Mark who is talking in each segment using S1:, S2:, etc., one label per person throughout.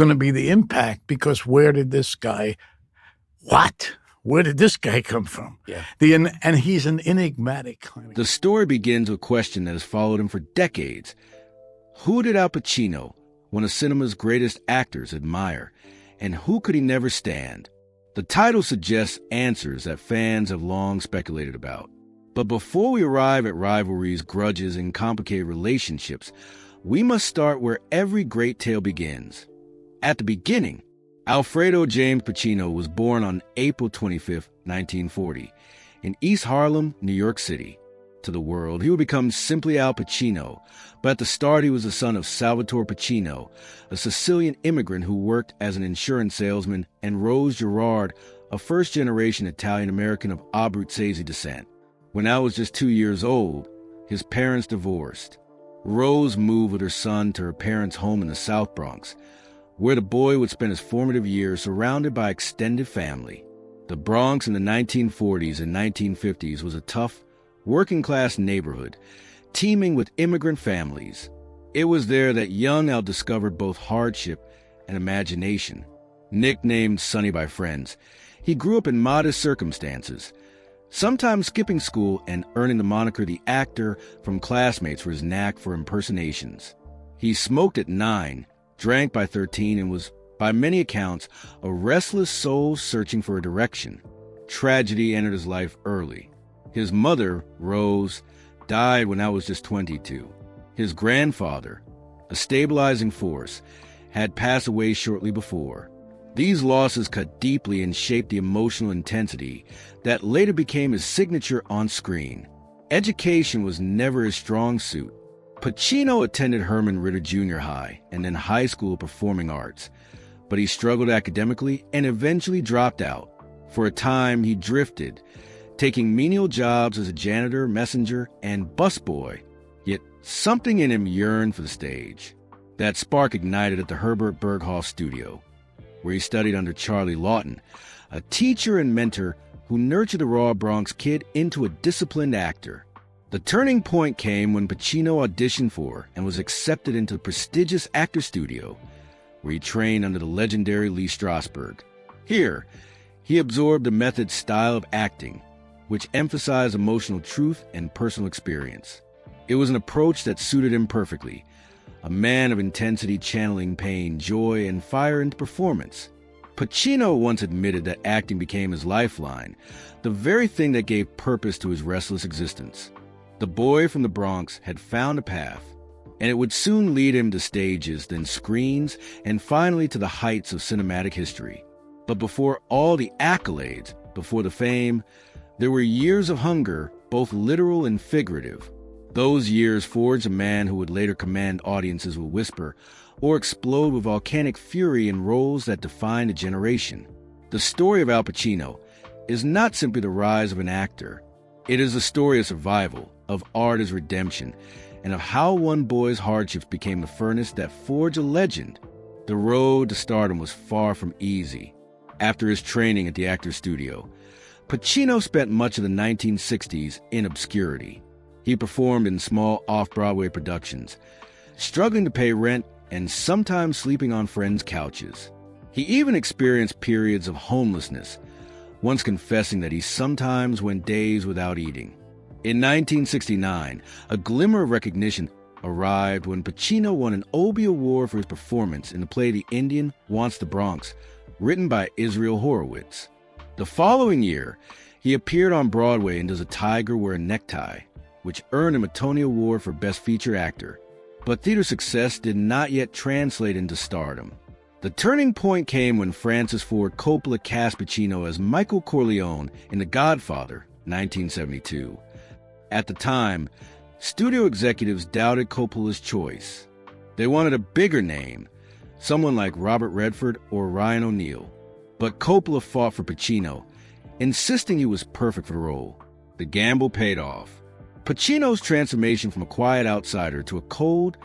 S1: gonna be the impact because where did this guy what? Where did this guy come from?
S2: Yeah.
S1: And he's an enigmatic kind of
S3: The story begins with a question that has followed him for decades. Who did Al Pacino, one of cinema's greatest actors, admire? And who could he never stand? The title suggests answers that fans have long speculated about. But before we arrive at rivalries, grudges, and complicated relationships, we must start where every great tale begins. At the beginning, Alfredo James Pacino was born on April 25, 1940, in East Harlem, New York City. To the world, he would become simply Al Pacino, but at the start he was the son of Salvatore Pacino, a Sicilian immigrant who worked as an insurance salesman, and Rose Gerard, a first-generation Italian-American of Abruzzese descent. When Al was just 2 years old, his parents divorced. Rose moved with her son to her parents' home in the South Bronx, where the boy would spend his formative years surrounded by extended family. The Bronx in the 1940s and 1950s was a tough, working-class neighborhood, teeming with immigrant families. It was there that young Al discovered both hardship and imagination. Nicknamed Sonny by friends, he grew up in modest circumstances, sometimes skipping school and earning the moniker The Actor from classmates for his knack for impersonations. He smoked at 9, drank by 13, and was, by many accounts, a restless soul searching for a direction. Tragedy entered his life early. His mother, Rose, died when Al was just 22. His grandfather, a stabilizing force, had passed away shortly before. These losses cut deeply and shaped the emotional intensity that later became his signature on screen. Education was never his strong suit. Pacino attended Herman Ritter Jr. High and then High School of Performing Arts, but he struggled academically and eventually dropped out. For a time, he drifted, taking menial jobs as a janitor, messenger, and busboy. Yet something in him yearned for the stage. That spark ignited at the Herbert Berghoff Studio, where he studied under Charlie Lawton, a teacher and mentor who nurtured the raw Bronx kid into a disciplined actor. The turning point came when Pacino auditioned for and was accepted into the prestigious actor studio, where he trained under the legendary Lee Strasberg. Here, he absorbed the method style of acting, which emphasized emotional truth and personal experience. It was an approach that suited him perfectly, a man of intensity channeling pain, joy, and fire into performance. Pacino once admitted that acting became his lifeline, the very thing that gave purpose to his restless existence. The boy from the Bronx had found a path, and it would soon lead him to stages, then screens, and finally to the heights of cinematic history. But before all the accolades, before the fame, there were years of hunger, both literal and figurative. Those years forged a man who would later command audiences with whisper or explode with volcanic fury in roles that defined a generation. The story of Al Pacino is not simply the rise of an actor. It is a story of survival, of art as redemption, and of how one boy's hardships became the furnace that forged a legend. The road to stardom was far from easy. After his training at the Actors Studio, Pacino spent much of the 1960s in obscurity. He performed in small off-Broadway productions, struggling to pay rent and sometimes sleeping on friends' couches. He even experienced periods of homelessness, once confessing that he sometimes went days without eating. In 1969, a glimmer of recognition arrived when Pacino won an Obie Award for his performance in the play The Indian Wants the Bronx, written by Israel Horowitz. The following year, he appeared on Broadway in Does a Tiger Wear a Necktie?, which earned him a Tony Award for Best Featured Actor. But theater success did not yet translate into stardom. The turning point came when Francis Ford Coppola cast Pacino as Michael Corleone in The Godfather, 1972. At the time, studio executives doubted Coppola's choice. They wanted a bigger name, someone like Robert Redford or Ryan O'Neal. But Coppola fought for Pacino, insisting he was perfect for the role. The gamble paid off. Pacino's transformation from a quiet outsider to a cold,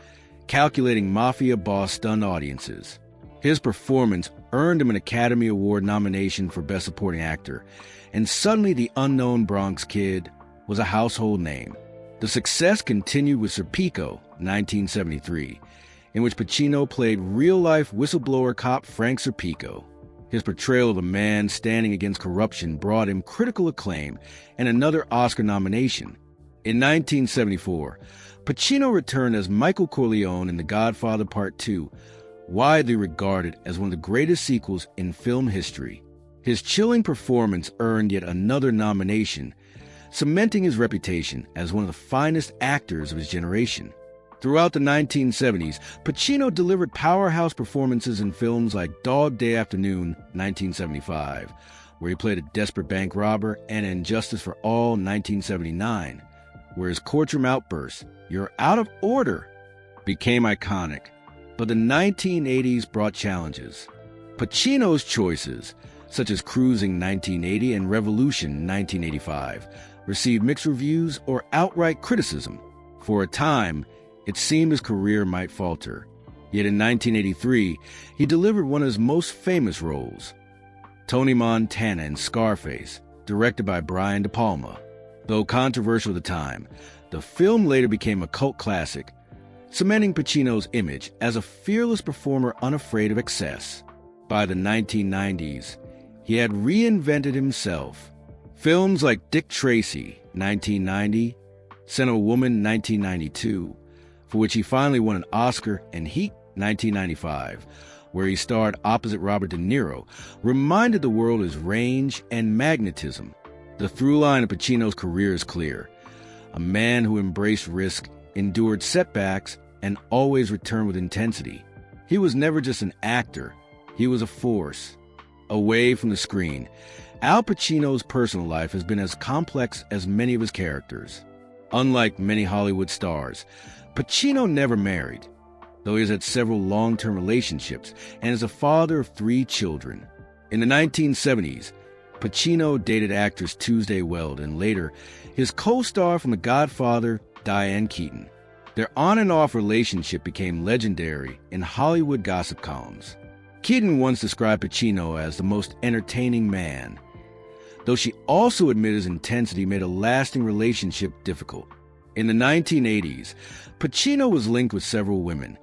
S3: calculating mafia boss stunned audiences. His performance earned him an Academy Award nomination for Best Supporting Actor, and suddenly the unknown Bronx Kid was a household name. The success continued with Serpico, 1973, in which Pacino played real-life whistleblower cop Frank Serpico. His portrayal of a man standing against corruption brought him critical acclaim and another Oscar nomination. In 1974, Pacino returned as Michael Corleone in The Godfather Part II, widely regarded as one of the greatest sequels in film history. His chilling performance earned yet another nomination, cementing his reputation as one of the finest actors of his generation. Throughout the 1970s, Pacino delivered powerhouse performances in films like Dog Day Afternoon, 1975, where he played a desperate bank robber, and In Justice for All, 1979, where his courtroom outburst, "You're out of order," became iconic. But the 1980s brought challenges. Pacino's choices, such as Cruising 1980 and Revolution 1985, received mixed reviews or outright criticism. For a time, it seemed his career might falter. Yet in 1983, he delivered one of his most famous roles, Tony Montana in Scarface, directed by Brian De Palma. Though controversial at the time, the film later became a cult classic, cementing Pacino's image as a fearless performer unafraid of excess. By the 1990s, he had reinvented himself. Films like Dick Tracy, 1990, Son of a Woman, 1992, for which he finally won an Oscar, and Heat, 1995, where he starred opposite Robert De Niro, reminded the world of his range and magnetism. The through line of Pacino's career is clear. A man who embraced risk, endured setbacks, and always returned with intensity. He was never just an actor, he was a force. Away from the screen, Al Pacino's personal life has been as complex as many of his characters. Unlike many Hollywood stars, Pacino never married, though he has had several long-term relationships and is a father of 3 children. In the 1970s, Pacino dated actress Tuesday Weld and later his co-star from The Godfather, Diane Keaton. Their on-and-off relationship became legendary in Hollywood gossip columns. Keaton once described Pacino as the most entertaining man, though she also admitted his intensity made a lasting relationship difficult. In the 1980s, Pacino was linked with several women,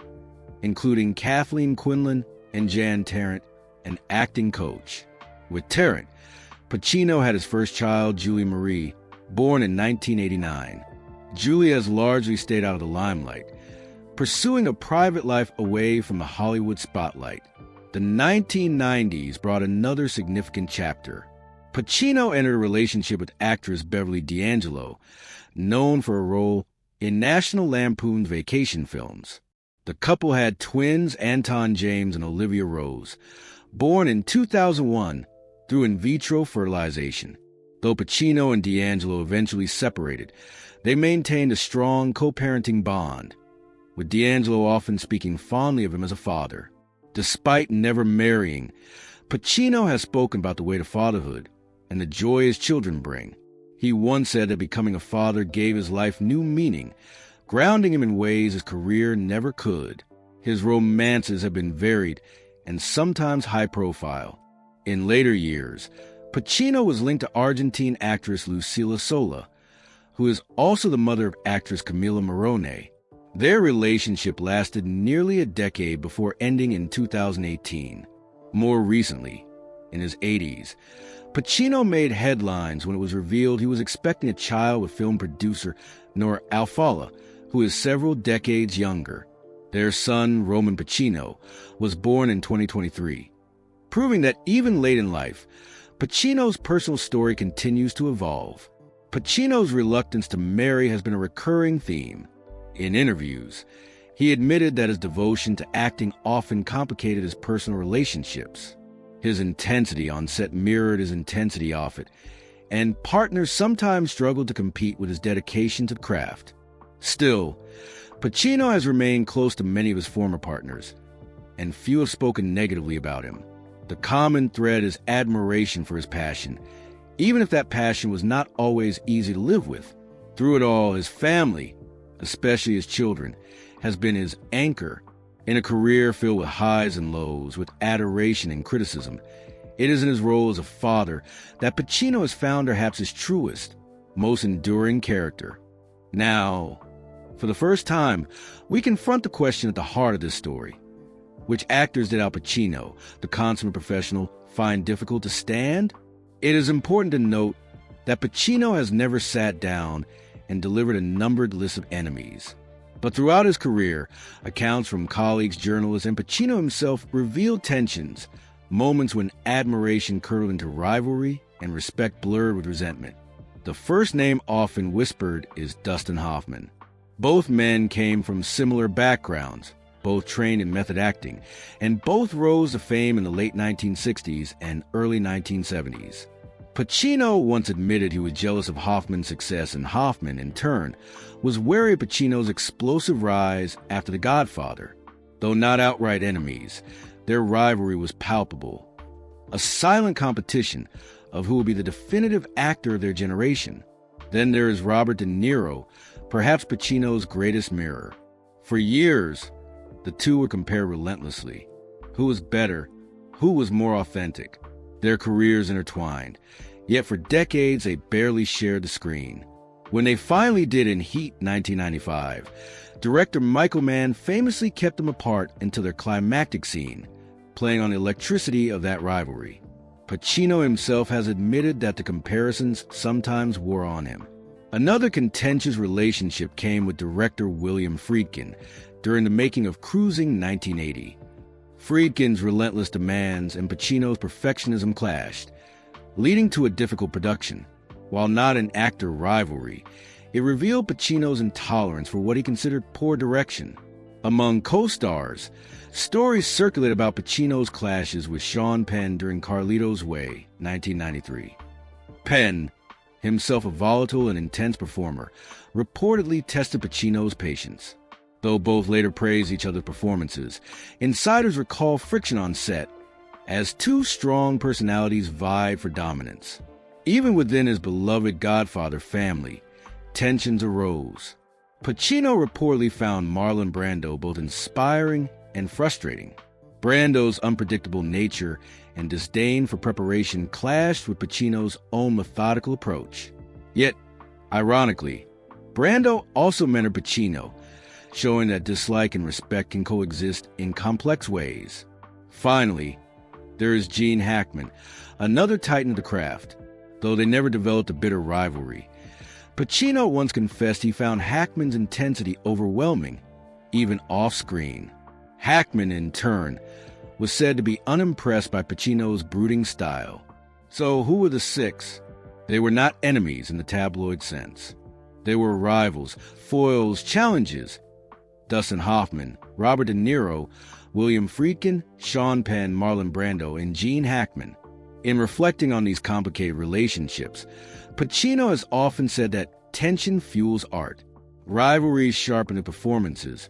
S3: including Kathleen Quinlan and Jan Tarrant, an acting coach. With Tarrant, Pacino had his first child, Julie Marie, born in 1989. Julie has largely stayed out of the limelight, pursuing a private life away from the Hollywood spotlight. The 1990s brought another significant chapter. Pacino entered a relationship with actress Beverly D'Angelo, known for a role in National Lampoon's vacation films. The couple had twins Anton James and Olivia Rose, born in 2001 through in vitro fertilization. Though Pacino and D'Angelo eventually separated, they maintained a strong co-parenting bond, with D'Angelo often speaking fondly of him as a father. Despite never marrying, Pacino has spoken about the weight of fatherhood and the joy his children bring. He once said that becoming a father gave his life new meaning, grounding him in ways his career never could. His romances have been varied and sometimes high-profile. In later years, Pacino was linked to Argentine actress Lucila Sola, who is also the mother of actress Camila Morrone. Their relationship lasted nearly a decade before ending in 2018. More recently, in his 80s, Pacino made headlines when it was revealed he was expecting a child with film producer Nora Alfala, who is several decades younger. Their son, Roman Pacino, was born in 2023, proving that even late in life, Pacino's personal story continues to evolve. Pacino's reluctance to marry has been a recurring theme. In interviews, he admitted that his devotion to acting often complicated his personal relationships. His intensity on set mirrored his intensity off it, and partners sometimes struggled to compete with his dedication to the craft. Still, Pacino has remained close to many of his former partners, and few have spoken negatively about him. The common thread is admiration for his passion, even if that passion was not always easy to live with. Through it all, his family, especially his children, has been his anchor. In a career filled with highs and lows, with adoration and criticism, it is in his role as a father that Pacino has found perhaps his truest, most enduring character. Now, For the first time, we confront the question at the heart of this story. Which actors did Al Pacino, the consummate professional, find difficult to stand? It is important to note that Pacino has never sat down and delivered a numbered list of enemies. But throughout his career, accounts from colleagues, journalists, and Pacino himself revealed tensions, moments when admiration curdled into rivalry and respect blurred with resentment. The first name often whispered is Dustin Hoffman. Both men came from similar backgrounds, both trained in method acting, and both rose to fame in the late 1960s and early 1970s. Pacino once admitted he was jealous of Hoffman's success, and Hoffman, in turn, was wary of Pacino's explosive rise after The Godfather. Though not outright enemies, their rivalry was palpable, a silent competition of who will be the definitive actor of their generation. Then there is Robert De Niro, perhaps Pacino's greatest mirror. For years, the two were compared relentlessly. Who was better? Who was more authentic? Their careers intertwined, yet for decades they barely shared the screen. When they finally did in Heat 1995, director Michael Mann famously kept them apart until their climactic scene, playing on the electricity of that rivalry. Pacino himself has admitted that the comparisons sometimes wore on him. Another contentious relationship came with director William Friedkin during the making of Cruising 1980. Friedkin's relentless demands and Pacino's perfectionism clashed, leading to a difficult production. While not an actor rivalry, it revealed Pacino's intolerance for what he considered poor direction. Among co-stars, stories circulate about Pacino's clashes with Sean Penn during Carlito's Way, 1993. Penn, himself a volatile and intense performer, reportedly tested Pacino's patience. Though both later praised each other's performances, insiders recall friction on set, as two strong personalities vied for dominance. Even within his beloved Godfather family, tensions arose. Pacino reportedly found Marlon Brando both inspiring and frustrating. Brando's unpredictable nature and disdain for preparation clashed with Pacino's own methodical approach. Yet, ironically, Brando also mentored Pacino, showing that dislike and respect can coexist in complex ways. Finally, there is Gene Hackman, another titan of the craft. Though they never developed a bitter rivalry, Pacino once confessed he found Hackman's intensity overwhelming, even off-screen. Hackman, in turn, was said to be unimpressed by Pacino's brooding style. So who were the six? They were not enemies in the tabloid sense. They were rivals, foils, challenges. Dustin Hoffman, Robert De Niro, William Friedkin, Sean Penn, Marlon Brando, and Gene Hackman. In reflecting on these complicated relationships, Pacino has often said that tension fuels art. Rivalries sharpen the performances,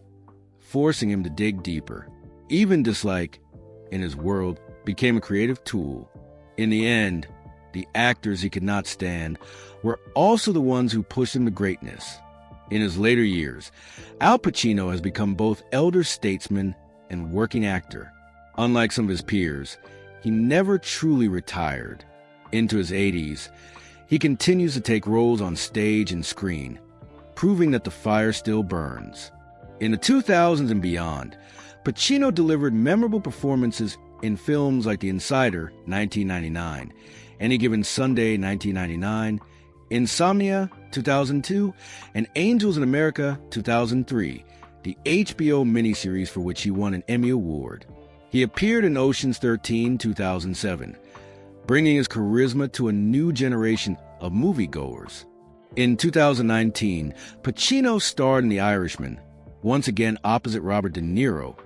S3: forcing him to dig deeper. Even dislike, in his world, became a creative tool. In the end, the actors he could not stand were also the ones who pushed him to greatness. In his later years, Al Pacino has become both elder statesman and working actor. Unlike some of his peers, he never truly retired. Into his 80s, he continues to take roles on stage and screen, proving that the fire still burns. In the 2000s and beyond, Pacino delivered memorable performances in films like The Insider, 1999, Any Given Sunday, 1999, Insomnia, 2002, and Angels in America, 2003, the HBO miniseries for which he won an Emmy Award. He appeared in Ocean's 13, 2007, bringing his charisma to a new generation of moviegoers. In 2019, Pacino starred in The Irishman, once again opposite Robert De Niro,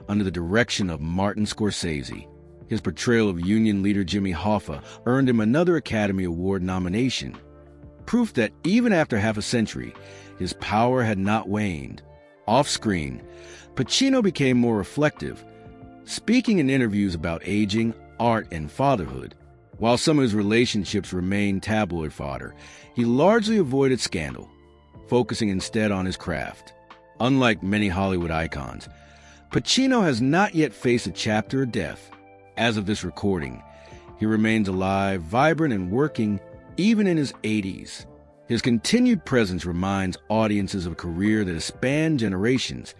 S3: under the direction of Martin Scorsese. His portrayal of Union leader Jimmy Hoffa earned him another Academy Award nomination, proof that even after half a century, his power had not waned. Off-screen, Pacino became more reflective, speaking in interviews about aging, art, and fatherhood. While some of his relationships remained tabloid fodder, he largely avoided scandal, focusing instead on his craft. Unlike many Hollywood icons, Pacino has not yet faced a chapter of death. As of this recording, he remains alive, vibrant, and working even in his 80s. His continued presence reminds audiences of a career that has spanned generations,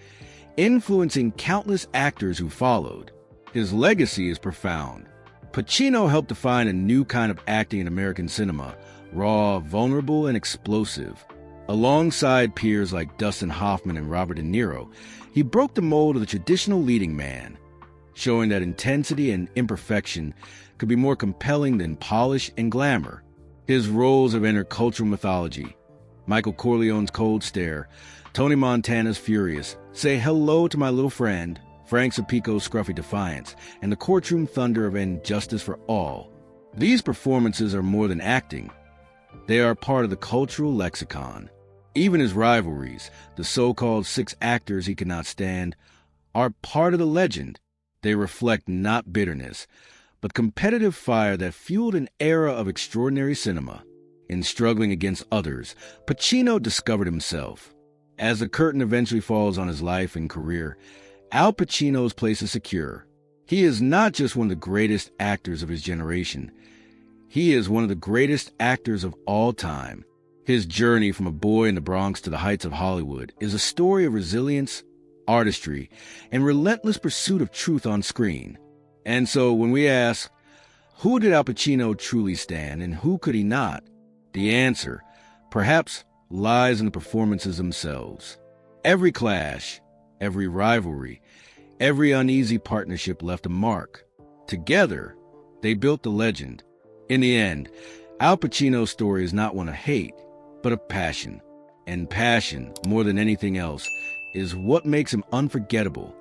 S3: influencing countless actors who followed. His legacy is profound. Pacino helped define a new kind of acting in American cinema, raw, vulnerable, and explosive. Alongside peers like Dustin Hoffman and Robert De Niro, he broke the mold of the traditional leading man, showing that intensity and imperfection could be more compelling than polish and glamour. His roles have entered cultural mythology. Michael Corleone's Cold Stare, Tony Montana's Furious, Say Hello to My Little Friend, Frank Zapico's Scruffy Defiance, and the courtroom thunder of And Justice for All. These performances are more than acting. They are part of the cultural lexicon. Even his rivalries, the so-called 6 actors he could not stand, are part of the legend. They reflect not bitterness, but competitive fire that fueled an era of extraordinary cinema. In struggling against others, Pacino discovered himself. As the curtain eventually falls on his life and career, Al Pacino's place is secure. He is not just one of the greatest actors of his generation. He is one of the greatest actors of all time. His journey from a boy in the Bronx to the heights of Hollywood is a story of resilience, artistry, and relentless pursuit of truth on screen. And so when we ask, who did Al Pacino truly stand and who could he not? The answer, perhaps, lies in the performances themselves. Every clash, every rivalry, every uneasy partnership left a mark. Together, they built the legend. In the end, Al Pacino's story is not one of hate, but of passion. And passion, more than anything else, is what makes him unforgettable.